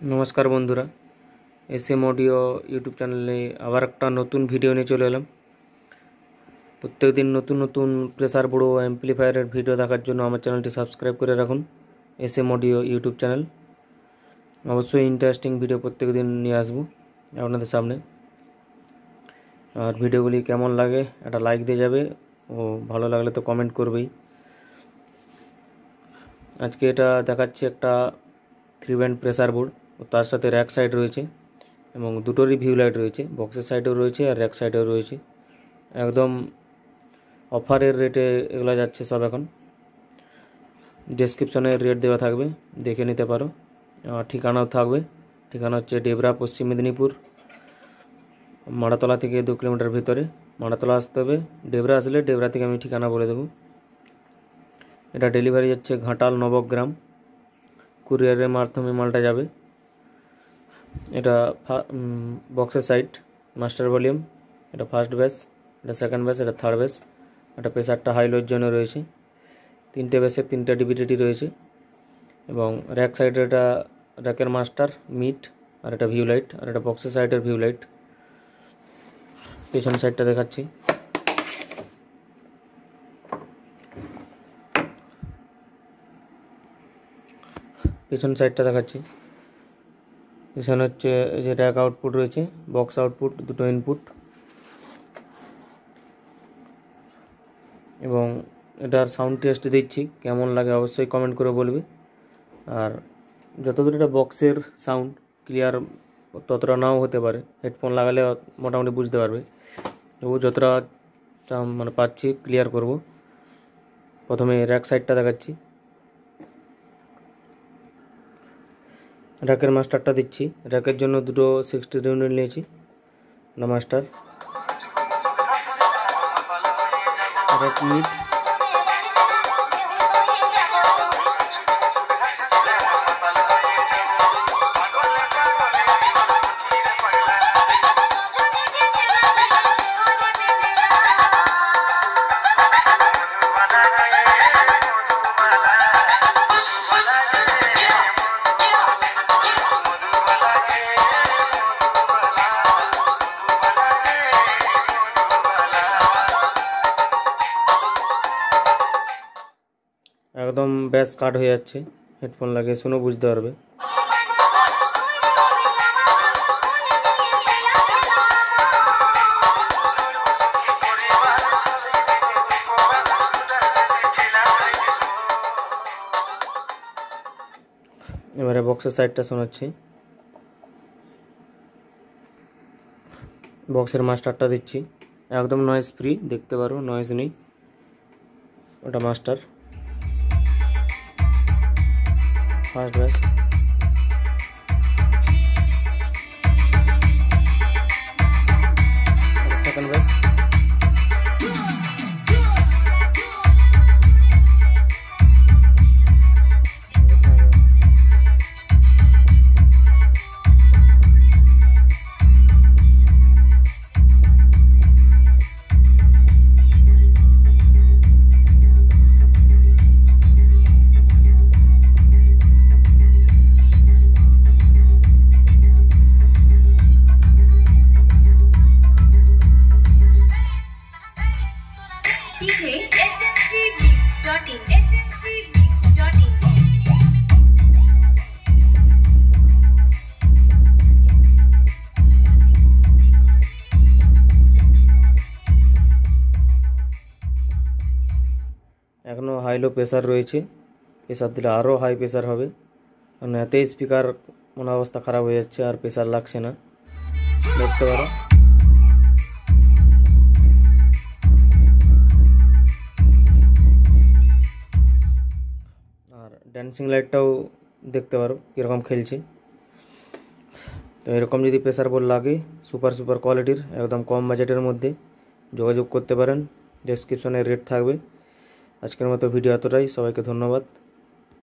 नमस्कार बंधुरा SM audio YouTube चैनले आबार एक नतून भिडियो निये चले एलाम। प्रत्येक दिन नतून नतून प्रेसार बड़ो एम्प्लीफायर भिडियो देखार जोन्नो आमार चैनलटी सबस्क्राइब करे राखुन। एसएम ऑडियो यूट्यूब चैनल अवश्य इंटारेस्टिंग भिडियो प्रत्येक दिन निये आसबो आपनादेर सामने। और भिडियोगुली केमन लागे एक लाइक दिए जाबे ओ भालो लागले तो कमेंट करबेई। आज के एटा देखाচ্ছি একটা 3 ব্যান্ড প্রেসার বোর্ড ও তার সাথে র্যাক সাইড রয়েছে এবং দুটোরই ভিউ লাইট রয়েছে, বক্সের সাইডেও রয়েছে আর র্যাক সাইডেও রয়েছে। একদম অফারের রেটে এগুলো যাচ্ছে সব। এখন ডেসক্রিপশনে রেট দেওয়া থাকবে, দেখে নিতে পারো। আর ঠিকানাও থাকবে, ঠিকানা হচ্ছে ডেবরা, পশ্চিম মেদিনীপুর, মাড়াতলা থেকে 2 কিলোমিটার ভিতরে। মাড়াতলা আসতে হবে, ডেবরা আসলে ডেবরা থেকে আমি ঠিকানা বলে দেবো। এটা ডেলিভারি যাচ্ছে ঘাটাল নবগ্রাম, কুরিয়ারের মাধ্যমে মালটা যাবে। এটা বক্সের সাইড মাস্টার ভলিউম, এটা ফার্স্ট বেস, এটা সেকেন্ড বেস, এটা থার্ড বেস। এটা প্রেসারটা হাই লোর জন্য রয়েছে, 3টে বেসের 3টা ডিভিডিটি রয়েছে। এবং র্যাক সাইডে এটা র্যাকের মাস্টার মিড, আর এটা ভিউ লাইট, আর এটা বক্সের সাইডের ভিউ লাইট। পেছন সাইডটা দেখাচ্ছি। পেছন সাইডটা দেখাচ্ছি। এখানে হচ্ছে যে র্যাক আউটপুট রয়েছে, বক্স আউটপুট, দুটো ইনপুট। এবং এটার সাউন্ড টেস্ট দিচ্ছি, কেমন লাগে অবশ্যই কমেন্ট করে বলবে। আর যতদূর এটা বক্সের সাউন্ড ক্লিয়ার ততটা নাও হতে পারে, হেডফোন লাগালে মোটামুটি বুঝতে পারবে। তবু যতটা মানে পাচ্ছি ক্লিয়ার করব। প্রথমে র্যাক সাইডটা দেখাচ্ছি। র্যাকের মাস্টারটা দিচ্ছি। র্যাকের জন্য দুটো 60 ইউনিট নিয়েছি, না মাস্টার, র্যাক মিড, একদম ব্যাস কাট হয়ে যাচ্ছে। হেডফোন লাগিয়ে শুনে বুঝতে পারবে। এবারে বক্সের সাইডটা শোনাচ্ছি। বক্সের মাস্টারটা দিচ্ছি, একদম নয়েজ ফ্রি, দেখতে পারো নয়েজ নেই। ওটা master, first base, second base, এখনও হাই লো প্রেসার রয়েছে। প্রেসার দিলে আরও হাই প্রেসার হবে, কারণ এতেই স্পিকার মনে অবস্থা খারাপ হয়ে যাচ্ছে, আর প্রেসার লাগছে না, দেখতে পারো। আর ড্যান্সিং লাইটটাও দেখতে পারো কীরকম খেলছে। তো এরকম যদি প্রেসার বোর্ড লাগে সুপার কোয়ালিটির, একদম কম বাজেটের মধ্যে, যোগাযোগ করতে পারেন। ডেসক্রিপশনে রেট থাকবে। আজকের মতো ভিডিও এতটাই, সবাইকে ধন্যবাদ।